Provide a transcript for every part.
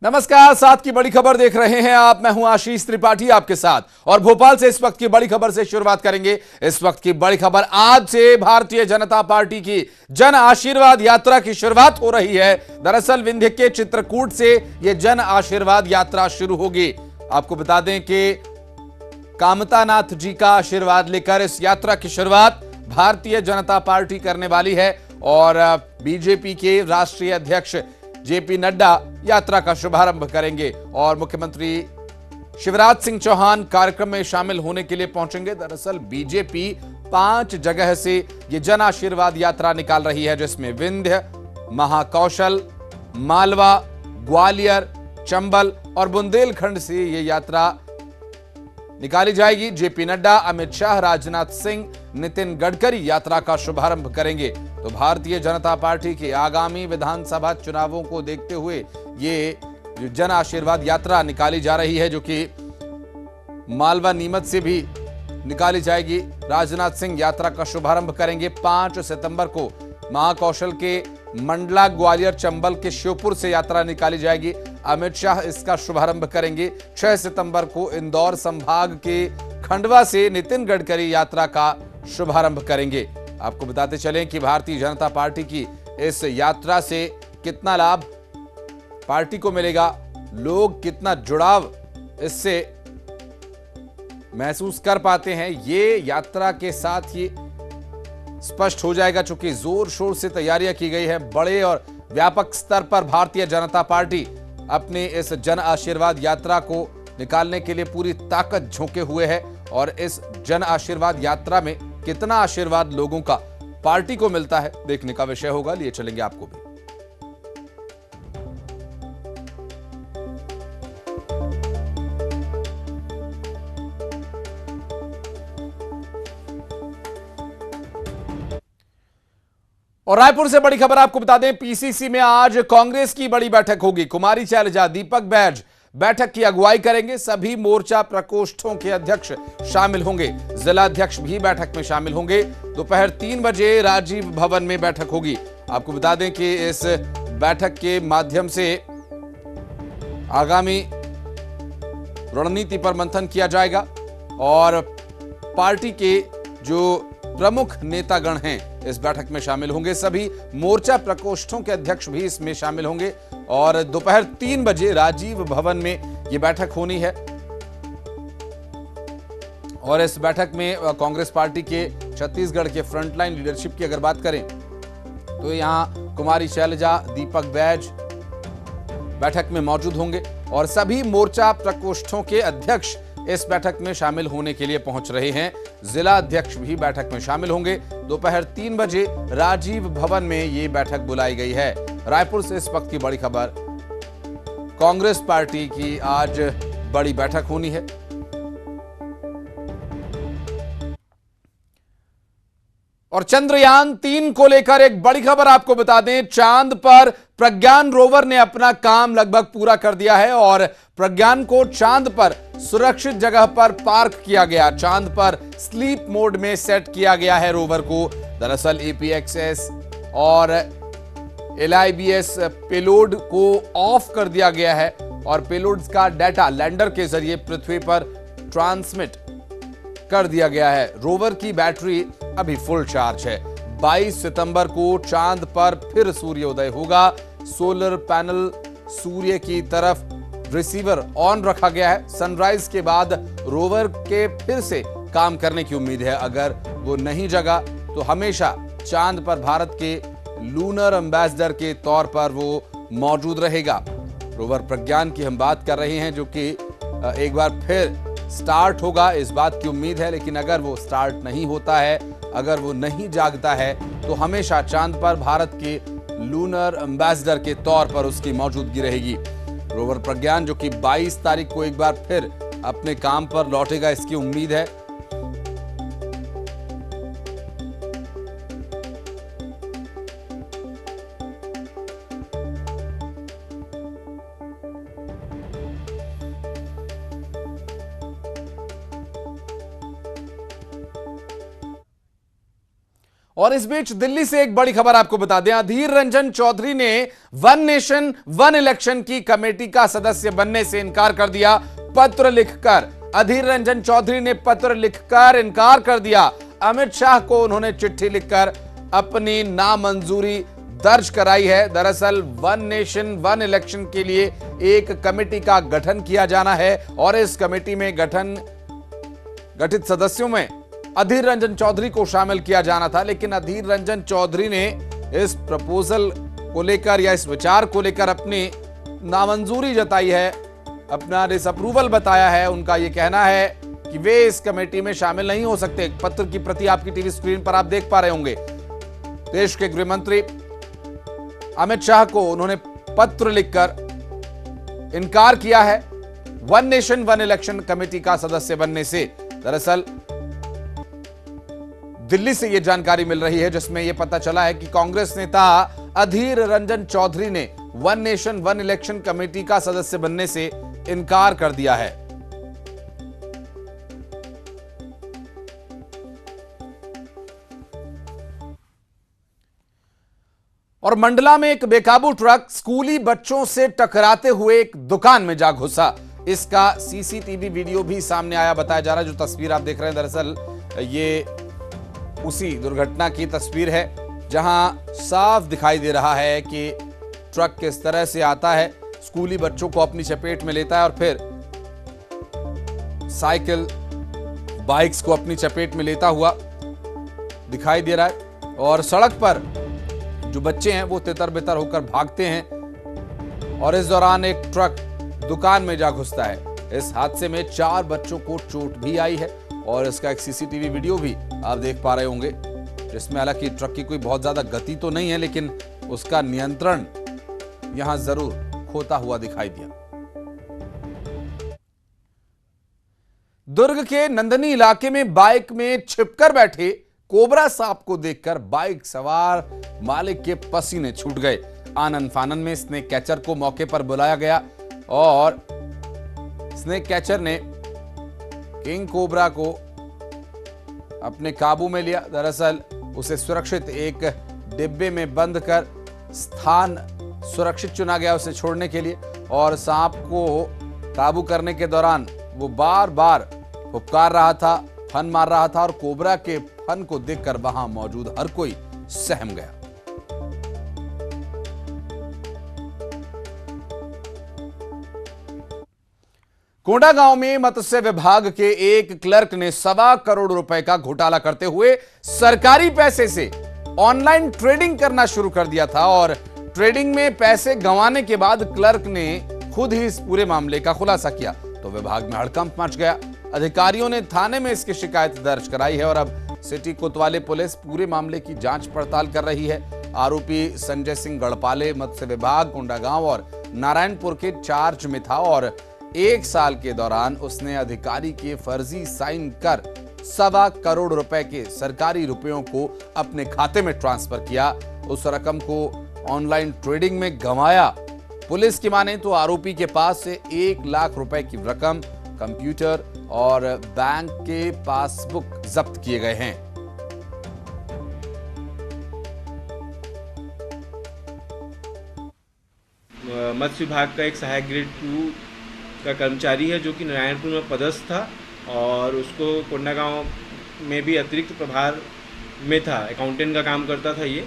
नमस्कार, साथ की बड़ी खबर देख रहे हैं आप। मैं हूं आशीष त्रिपाठी आपके साथ और भोपाल से इस वक्त की बड़ी खबर से शुरुआत करेंगे। इस वक्त की बड़ी खबर, आज से भारतीय जनता पार्टी की जन आशीर्वाद यात्रा की शुरुआत हो रही है। दरअसल विंध्य के चित्रकूट से यह जन आशीर्वाद यात्रा शुरू होगी। आपको बता दें कि कामतानाथ जी का आशीर्वाद लेकर इस यात्रा की शुरुआत भारतीय जनता पार्टी करने वाली है और बीजेपी के राष्ट्रीय अध्यक्ष जेपी नड्डा यात्रा का शुभारंभ करेंगे और मुख्यमंत्री शिवराज सिंह चौहान कार्यक्रम में शामिल होने के लिए पहुंचेंगे। दरअसल बीजेपी 5 जगह से ये जन आशीर्वाद यात्रा निकाल रही है, जिसमें विंध्य, महाकौशल, मालवा, ग्वालियर, चंबल और बुंदेलखंड से ये यात्रा निकाली जाएगी। जेपी नड्डा, अमित शाह, राजनाथ सिंह, नितिन गडकरी यात्रा का शुभारंभ करेंगे। तो भारतीय जनता पार्टी के आगामी विधानसभा चुनावों को देखते हुए ये जन आशीर्वाद यात्रा निकाली जा रही है, जो कि मालवा नीमच से भी निकाली जाएगी। राजनाथ सिंह यात्रा का शुभारंभ करेंगे 5 सितंबर को। महाकौशल के मंडला, ग्वालियर, चंबल के श्योपुर से यात्रा निकाली जाएगी। अमित शाह इसका शुभारंभ करेंगे। 6 सितंबर को इंदौर संभाग के खंडवा से नितिन गडकरी यात्रा का शुभारंभ करेंगे। आपको बताते चलें कि भारतीय जनता पार्टी की इस यात्रा से कितना लाभ पार्टी को मिलेगा, लोग कितना जुड़ाव इससे महसूस कर पाते हैं, ये यात्रा के साथ ही स्पष्ट हो जाएगा। चूंकि जोर शोर से तैयारियां की गई है, बड़े और व्यापक स्तर पर भारतीय जनता पार्टी अपनी इस जन आशीर्वाद यात्रा को निकालने के लिए पूरी ताकत झोंके हुए है और इस जन आशीर्वाद यात्रा में कितना आशीर्वाद लोगों का पार्टी को मिलता है, देखने का विषय होगा। लिए चलेंगे आपको भी। और रायपुर से बड़ी खबर आपको बता दें, पीसीसी में आज कांग्रेस की बड़ी बैठक होगी। कुमारी शैलजा, दीपक बैज बैठक की अगुवाई करेंगे। सभी मोर्चा प्रकोष्ठों के अध्यक्ष शामिल होंगे। जिला अध्यक्ष भी बैठक में शामिल होंगे। दोपहर 3 बजे राजीव भवन में बैठक होगी। आपको बता दें कि इस बैठक के माध्यम से आगामी रणनीति पर मंथन किया जाएगा और पार्टी के जो प्रमुख नेतागण हैं इस बैठक में शामिल होंगे। सभी मोर्चा प्रकोष्ठों के अध्यक्ष भी इसमें शामिल होंगे और दोपहर 3 बजे राजीव भवन में यह बैठक होनी है। और इस बैठक में कांग्रेस पार्टी के छत्तीसगढ़ के फ्रंटलाइन लीडरशिप की अगर बात करें तो यहां कुमारी शैलजा, दीपक बैज बैठक में मौजूद होंगे और सभी मोर्चा प्रकोष्ठों के अध्यक्ष इस बैठक में शामिल होने के लिए पहुंच रहे हैं। जिला अध्यक्ष भी बैठक में शामिल होंगे। दोपहर 3 बजे राजीव भवन में ये बैठक बुलाई गई है। रायपुर से इस वक्त की बड़ी खबर, कांग्रेस पार्टी की आज बड़ी बैठक होनी है। और चंद्रयान 3 को लेकर एक बड़ी खबर आपको बता दें, चांद पर प्रज्ञान रोवर ने अपना काम लगभग पूरा कर दिया है और प्रज्ञान को चांद पर सुरक्षित जगह पर पार्क किया गया। चांद पर स्लीप मोड में सेट किया गया है रोवर को। दरअसल एपीएक्सएस और एलआईबीएस पेलोड को ऑफ कर दिया गया है और पेलोड्स का डाटा लैंडर के जरिए पृथ्वी पर ट्रांसमिट कर दिया गया है। रोवर की बैटरी अभी फुल चार्ज है। 22 सितंबर को चांद पर फिर सूर्योदय होगा। सोलर पैनल सूर्य की तरफ, रिसीवर ऑन रखा गया है। सनराइज के बाद रोवर के फिर से काम करने की उम्मीद है। अगर वो नहीं जगा तो हमेशा चांद पर भारत के लूनर एम्बेसडर के तौर पर वो मौजूद रहेगा। रोवर प्रज्ञान की हम बात कर रहे हैं, जो कि एक बार फिर स्टार्ट होगा, इस बात की उम्मीद है। लेकिन अगर वो स्टार्ट नहीं होता है, अगर वो नहीं जागता है, तो हमेशा चांद पर भारत के लूनर एम्बेसडर के तौर पर उसकी मौजूदगी रहेगी। रोवर प्रज्ञान जो कि 22 तारीख को एक बार फिर अपने काम पर लौटेगा, इसकी उम्मीद है। और इस बीच दिल्ली से एक बड़ी खबर आपको बता दें, अधीर रंजन चौधरी ने वन नेशन वन इलेक्शन की कमेटी का सदस्य बनने से इनकार कर दिया। पत्र लिखकर अधीर रंजन चौधरी ने पत्र लिखकर इनकार कर दिया। अमित शाह को उन्होंने चिट्ठी लिखकर अपनी नामंजूरी दर्ज कराई है। दरअसल वन नेशन वन इलेक्शन के लिए एक कमेटी का गठन किया जाना है और इस कमेटी में गठित सदस्यों में अधीर रंजन चौधरी को शामिल किया जाना था, लेकिन अधीर रंजन चौधरी ने इस प्रपोजल को लेकर या इस विचार को लेकर अपनी नामंजूरी जताई है, अपना डिसअप्रूवल बताया है। उनका यह कहना है कि वे इस कमेटी में शामिल नहीं हो सकते। पत्र की प्रति आपकी टीवी स्क्रीन पर आप देख पा रहे होंगे। देश के गृह मंत्री अमित शाह को उन्होंने पत्र लिखकर इनकार किया है one nation one election committee का सदस्य बनने से। दरअसल दिल्ली से यह जानकारी मिल रही है जिसमें यह पता चला है कि कांग्रेस नेता अधीर रंजन चौधरी ने one nation one election committee का सदस्य बनने से इनकार कर दिया है। और मंडला में एक बेकाबू ट्रक स्कूली बच्चों से टकराते हुए एक दुकान में जा घुसा। इसका सीसीटीवी वीडियो भी सामने आया, बताया जा रहा है। जो तस्वीर आप देख रहे हैं दरअसल ये उसी दुर्घटना की तस्वीर है जहां साफ दिखाई दे रहा है कि ट्रक किस तरह से आता है, स्कूली बच्चों को अपनी चपेट में लेता है और फिर साइकिल बाइक्स को अपनी चपेट में लेता हुआ दिखाई दे रहा है। और सड़क पर जो बच्चे हैं वो तितर बितर होकर भागते हैं और इस दौरान एक ट्रक दुकान में जा घुसता है। इस हादसे में 4 बच्चों को चोट भी आई है और इसका एक सीसीटीवी वीडियो भी आप देख पा रहे होंगे जिसमें हालांकि ट्रक की कोई बहुत ज्यादा गति तो नहीं है, लेकिन उसका नियंत्रण यहां जरूर खोता हुआ दिखाई दिया। दुर्ग के नंदनी इलाके में बाइक में छिपकर बैठे कोबरा सांप को देखकर बाइक सवार मालिक के पसीने छूट गए। आनन फानन में स्नेक कैचर को मौके पर बुलाया गया और स्नेक कैचर ने किंग कोबरा को अपने काबू में लिया। दरअसल उसे सुरक्षित एक डिब्बे में बंद कर स्थान सुरक्षित चुना गया उसे छोड़ने के लिए। और सांप को काबू करने के दौरान वो बार बार फुफकार रहा था, फन मार रहा था और कोबरा के फन को देखकर वहां मौजूद हर कोई सहम गया। कोंडागांव में मत्स्य विभाग के एक क्लर्क ने 1.25 करोड़ रुपए का घोटाला करते हुए सरकारी पैसे से ऑनलाइन ट्रेडिंग करना शुरू कर दिया था और ट्रेडिंग में पैसे गंवाने के बाद क्लर्क ने खुद ही इस पूरे मामले का खुलासा किया तो विभाग में हड़कंप मच गया। अधिकारियों ने थाने में इसकी शिकायत दर्ज कराई है और अब सिटी कोतवाली पुलिस पूरे मामले की जांच पड़ताल कर रही है। आरोपी संजय सिंह गढ़पाले मत्स्य विभाग कोंडागांव और नारायणपुर के चार्ज में था और 1 साल के दौरान उसने अधिकारी के फर्जी साइन कर 1.25 करोड़ रुपए के सरकारी रुपयों को अपने खाते में ट्रांसफर किया। उस रकम को ऑनलाइन ट्रेडिंग में गंवाया। पुलिस की माने तो आरोपी के पास से 1 लाख रुपए की रकम, कंप्यूटर और बैंक के पासबुक जब्त किए गए हैं। मत्स्य विभाग का एक सहायक ग्रेड 2 का कर्मचारी है जो कि नारायणपुर में पदस्थ था और उसको कोंडागांव में भी अतिरिक्त प्रभार में था, अकाउंटेंट का काम करता था ये।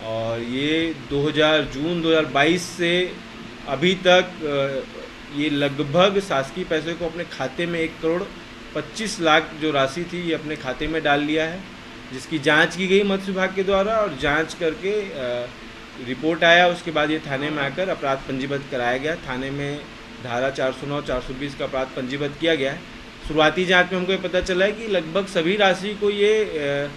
और ये जून 2022 से अभी तक ये लगभग शासकीय पैसे को अपने खाते में 1 करोड़ 25 लाख जो राशि थी ये अपने खाते में डाल लिया है, जिसकी जांच की गई मत्स्य विभाग के द्वारा और जांच करके रिपोर्ट आया। उसके बाद ये थाने में आकर अपराध पंजीबद्ध कराया गया। थाने में धारा 409 420 का अपराध पंजीबद्ध किया गया है। शुरुआती जांच में हमको ये पता चला है कि लगभग सभी राशि को ये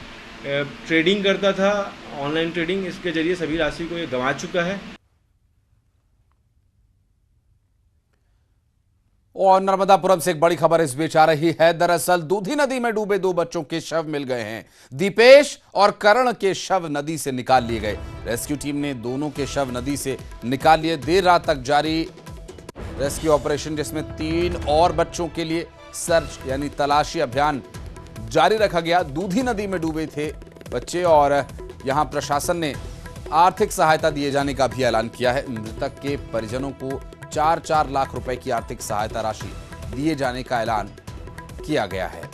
ट्रेडिंग करता था, ऑनलाइन ट्रेडिंग, इसके जरिए सभी राशि को ये गंवा चुका है। और नर्मदापुरम से एक बड़ी खबर इस बीच आ रही है। दरअसल दूधी नदी में डूबे 2 बच्चों के शव मिल गए हैं। दीपेश और करण के शव नदी से निकाल लिए गए। रेस्क्यू टीम ने दोनों के शव नदी से निकाल लिए। देर रात तक जारी रेस्क्यू ऑपरेशन जिसमें 3 और बच्चों के लिए सर्च यानी तलाशी अभियान जारी रखा गया। दूधी नदी में डूबे थे बच्चे और यहां प्रशासन ने आर्थिक सहायता दिए जाने का भी ऐलान किया है। मृतक के परिजनों को 4-4 लाख रुपए की आर्थिक सहायता राशि दिए जाने का ऐलान किया गया है।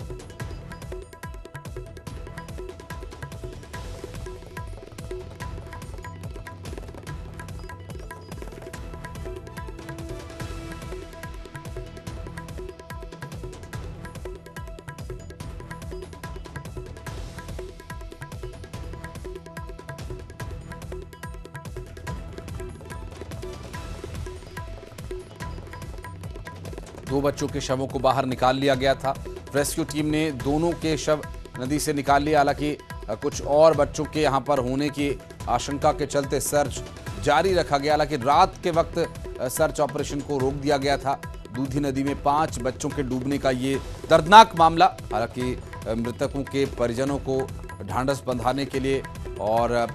दो बच्चों के शवों को बाहर निकाल लिया गया था। रेस्क्यू टीम ने दोनों के शव नदी से निकाल लिया। हालांकि कुछ और बच्चों के यहां पर होने की आशंका के चलते सर्च जारी रखा गया। हालांकि रात के वक्त सर्च ऑपरेशन को रोक दिया गया था। दूधी नदी में 5 बच्चों के डूबने का ये दर्दनाक मामला। हालांकि मृतकों के परिजनों को ढांढस बंधाने के लिए और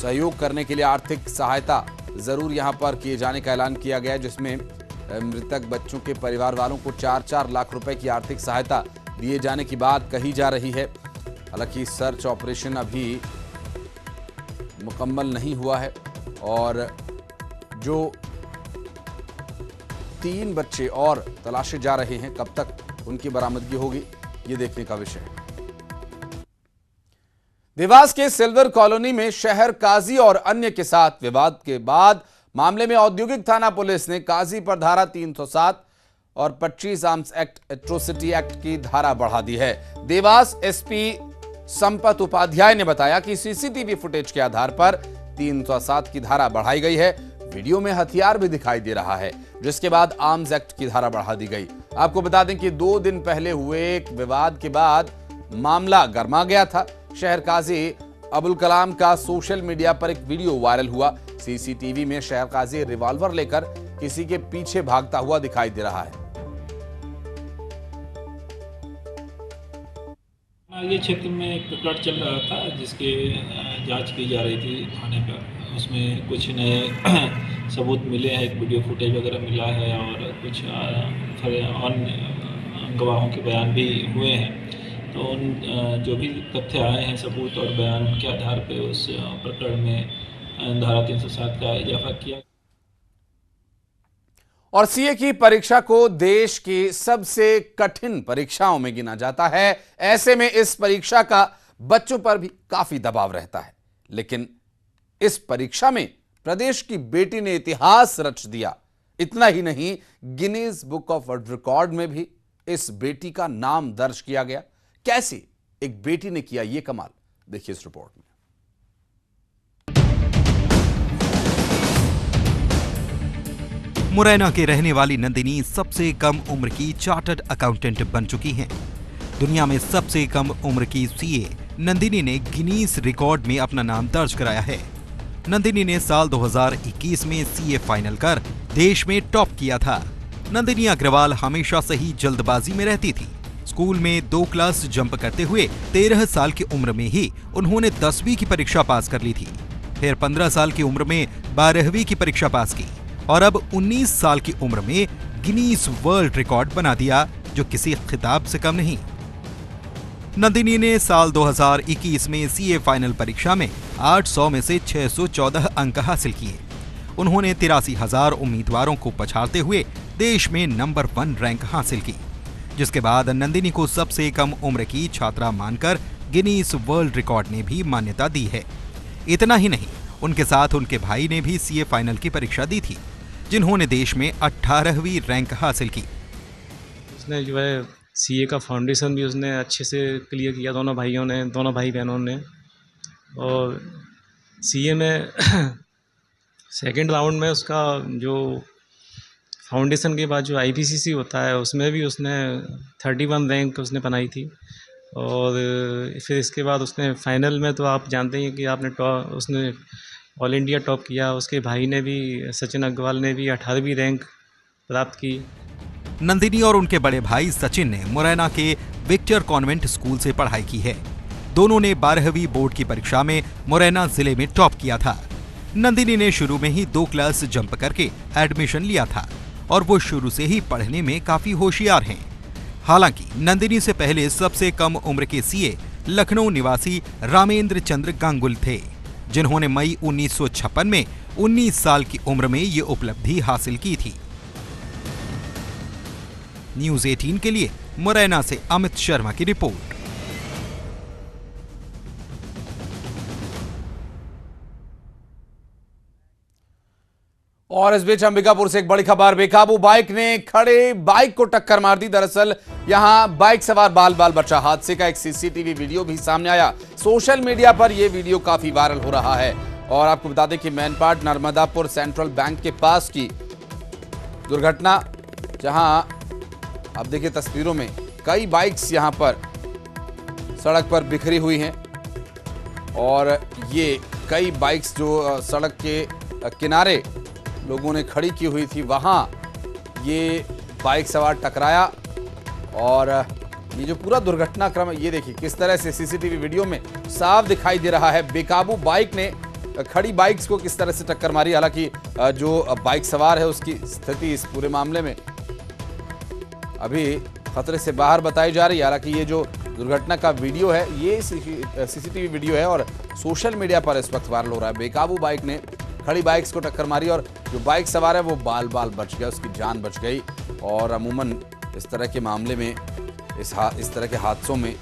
सहयोग करने के लिए आर्थिक सहायता जरूर यहां पर किए जाने का ऐलान किया गया है, जिसमें मृतक बच्चों के परिवार वालों को 4-4 लाख रुपए की आर्थिक सहायता दिए जाने की बात कही जा रही है। हालांकि सर्च ऑपरेशन अभी मुकम्मल नहीं हुआ है और जो 3 बच्चे और तलाशे जा रहे हैं, कब तक उनकी बरामदगी होगी ये देखने का विषय है। देवास के सिल्वर कॉलोनी में शहर काजी और अन्य के साथ विवाद के बाद मामले में औद्योगिक थाना पुलिस ने काजी पर धारा 307 और 25 आर्म्स एक्ट एट्रोसिटी एक्ट की धारा बढ़ा दी है। देवास एसपी संपत उपाध्याय ने बताया कि सीसीटीवी फुटेज के आधार पर 307 की धारा बढ़ाई गई है। वीडियो में हथियार भी दिखाई दे रहा है, जिसके बाद आर्म्स एक्ट की धारा बढ़ा दी गई। आपको बता दें कि 2 दिन पहले हुए एक विवाद के बाद मामला गर्मा गया था। शहर काजी अबुल कलाम का सोशल मीडिया पर एक वीडियो वायरल हुआ। सीसीटीवी में शहर काजी रिवॉल्वर लेकर किसी के पीछे भागता हुआ दिखाई दे रहा है। ये क्षेत्र में एक प्लॉट चल रहा था जिसके जांच की जा रही थी थाने पर। उसमें कुछ नए सबूत मिले हैं, एक वीडियो फुटेज वगैरह मिला है और कुछ अन्य गवाहों के बयान भी हुए हैं। तो उन जो भी तथ्य आए हैं, सबूत और बयान के आधार पर उस प्रकरण में धारा 307 का इजाफा किया। और सीए की परीक्षा को देश की सबसे कठिन परीक्षाओं में गिना जाता है। ऐसे में इस परीक्षा का बच्चों पर भी काफी दबाव रहता है। लेकिन इस परीक्षा में प्रदेश की बेटी ने इतिहास रच दिया। इतना ही नहीं, Guinness book of world record में भी इस बेटी का नाम दर्ज किया गया। कैसे एक बेटी ने किया यह कमाल, देखिए इस रिपोर्ट में। मुरैना के रहने वाली नंदिनी सबसे कम उम्र की चार्टर्ड अकाउंटेंट बन चुकी हैं। दुनिया में सबसे कम उम्र की सीए नंदिनी ने गिनीज रिकॉर्ड में अपना नाम दर्ज कराया है। नंदिनी ने साल 2021 में सीए फाइनल कर देश में टॉप किया था। नंदिनी अग्रवाल हमेशा से ही जल्दबाजी में रहती थी। स्कूल में 2 क्लास जंप करते हुए 13 साल की उम्र में ही उन्होंने 10वीं की परीक्षा पास कर ली थी। फिर 15 साल की उम्र में 12वीं की परीक्षा पास की और अब 19 साल की उम्र में गिनीज वर्ल्ड रिकॉर्ड बना दिया, जो किसी खिताब से कम नहीं। नंदिनी ने साल 2021 में सीए फाइनल परीक्षा में 800 में से 614 अंक हासिल किए। उन्होंने 83,000 उम्मीदवारों को पछाड़ते हुए देश में नंबर 1 रैंक हासिल की, जिसके बाद नंदिनी को सबसे कम उम्र की छात्रा मानकर गिनीज वर्ल्ड रिकॉर्ड ने भी मान्यता दी है। इतना ही नहीं, उनके साथ उनके भाई ने भी सीए फाइनल की परीक्षा दी थी, जिन्होंने देश में 18वीं रैंक हासिल की। उसने जो है सीए का फाउंडेशन भी उसने अच्छे से क्लियर किया, दोनों भाई बहनों ने। और सीए में सेकंड राउंड में उसका जो फाउंडेशन के बाद जो आईपीसीसी होता है उसमें भी उसने 31 रैंक उसने बनाई थी। और फिर इसके बाद उसने फाइनल में, तो आप जानते ही कि उसने ऑल इंडिया टॉप किया। उसके भाई ने भी, सचिन अग्रवाल ने भी 18वीं रैंक प्राप्त की। नंदिनी और उनके बड़े भाई सचिन ने मुरैना के विक्टर कॉन्वेंट स्कूल से पढ़ाई की है। दोनों ने 12वीं बोर्ड की परीक्षा में मुरैना जिले में टॉप किया था। नंदिनी ने शुरू में ही 2 क्लास जंप करके एडमिशन लिया था और वो शुरू से ही पढ़ने में काफी होशियार हैं। हालांकि नंदिनी से पहले सबसे कम उम्र के सीए लखनऊ निवासी रामेंद्र चंद्र गांगुल थे, जिन्होंने मई 1956 में 19 साल की उम्र में ये उपलब्धि हासिल की थी। न्यूज़ 18 के लिए मुरैना से अमित शर्मा की रिपोर्ट। और इस बीच अंबिकापुर से एक बड़ी खबर, बेकाबू बाइक ने खड़े बाइक को टक्कर मार दी। दरअसल यहां बाइक सवार बाल बाल बचा। हादसे का एक सीसीटीवी वीडियो भी सामने आया। सोशल मीडिया पर यह वीडियो काफी वायरल हो रहा है। और आपको बता दें कि मैनपाट नर्मदापुर सेंट्रल बैंक के पास की दुर्घटना, जहां आप देखिए तस्वीरों में कई बाइक्स यहां पर सड़क पर बिखरी हुई हैं और ये कई बाइक्स जो सड़क के किनारे लोगों ने खड़ी की हुई थी, वहां ये बाइक सवार टकराया। और ये जो पूरा दुर्घटनाक्रम है, ये देखिए किस तरह से सीसीटीवी वीडियो में साफ दिखाई दे रहा है। बेकाबू बाइक ने खड़ी बाइक्स को किस तरह से टक्कर मारी। हालांकि जो बाइक सवार है उसकी स्थिति इस पूरे मामले में अभी खतरे से बाहर बताई जा रही है। हालांकि ये जो दुर्घटना का वीडियो है, ये सीसीटीवी वीडियो है और सोशल मीडिया पर इस वक्त वायरल हो रहा है। बेकाबू बाइक ने खड़ी बाइक्स को टक्कर मारी और जो बाइक सवार है वो बाल बाल बच गया, उसकी जान बच गई। और अमूमन इस तरह के मामले में, इस तरह के हादसों में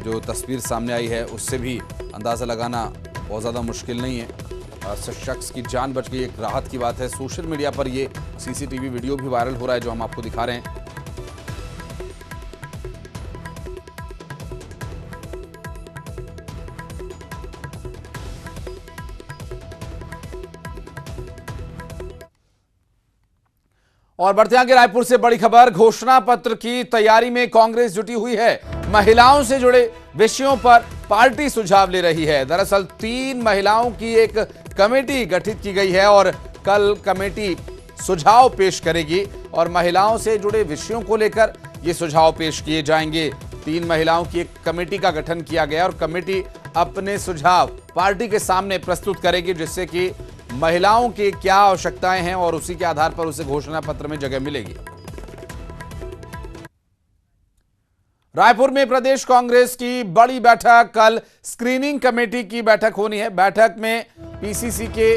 जो तस्वीर सामने आई है उससे भी अंदाज़ा लगाना बहुत ज़्यादा मुश्किल नहीं है। शख्स की जान बच गई, एक राहत की बात है। सोशल मीडिया पर ये सीसीटीवी वीडियो भी वायरल हो रहा है जो हम आपको दिखा रहे हैं। और बढ़ते आगे, रायपुर से बड़ी खबर, घोषणा पत्र की तैयारी में कांग्रेस जुटी हुई है। महिलाओं से जुड़े विषयों पर पार्टी सुझाव ले रही है। दरअसल 3 महिलाओं की एक कमेटी गठित की गई है और कल कमेटी सुझाव पेश करेगी और महिलाओं से जुड़े विषयों को लेकर ये सुझाव पेश किए जाएंगे। 3 महिलाओं की एक कमेटी का गठन किया गया और कमेटी अपने सुझाव पार्टी के सामने प्रस्तुत करेगी, जिससे कि महिलाओं की क्या आवश्यकताएं हैं और उसी के आधार पर उसे घोषणा पत्र में जगह मिलेगी। रायपुर में प्रदेश कांग्रेस की बड़ी बैठक, कल स्क्रीनिंग कमेटी की बैठक होनी है। बैठक में पीसीसी के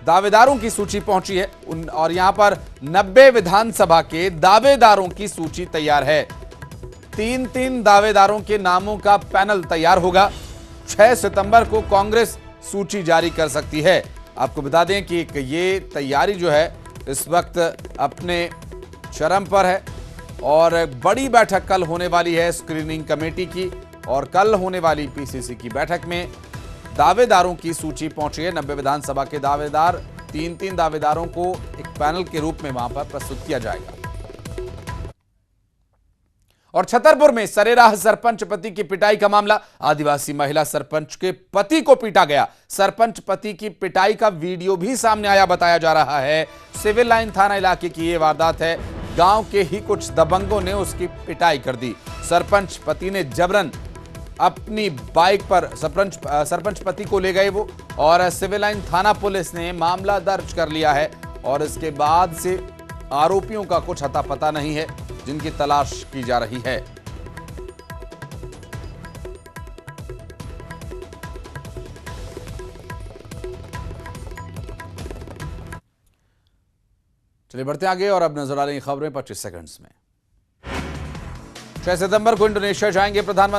दावेदारों की सूची पहुंची है और यहां पर 90 विधानसभा के दावेदारों की सूची तैयार है। 3 दावेदारों के नामों का पैनल तैयार होगा। 6 सितंबर को कांग्रेस सूची जारी कर सकती है। आपको बता दें कि ये तैयारी जो है इस वक्त अपने चरम पर है और बड़ी बैठक कल होने वाली है स्क्रीनिंग कमेटी की। और कल होने वाली पीसीसी की बैठक में दावेदारों की सूची पहुंची है। 90 विधानसभा के दावेदार, 3 दावेदारों को एक पैनल के रूप में वहां पर प्रस्तुत किया जाएगा। और छतरपुर में सरेराह सरपंच पति की पिटाई का मामला, आदिवासी महिला सरपंच के पति को पीटा गया। सरपंच पति की पिटाई का वीडियो भी सामने आया, बताया जा रहा है। सिविल लाइन थाना इलाके की यह वारदात है। गांव के ही कुछ दबंगों ने उसकी पिटाई कर दी। सरपंच पति ने जबरन अपनी बाइक पर सरपंच पति को ले गए वो, और सिविल लाइन थाना पुलिस ने मामला दर्ज कर लिया है। और इसके बाद से आरोपियों का कुछ अता पता नहीं है, जिनकी तलाश की जा रही है। चलिए बढ़ते आगे और अब नजर आ रही खबरें 25 सेकंड्स में। 6 सितंबर को इंडोनेशिया जाएंगे प्रधानमंत्री।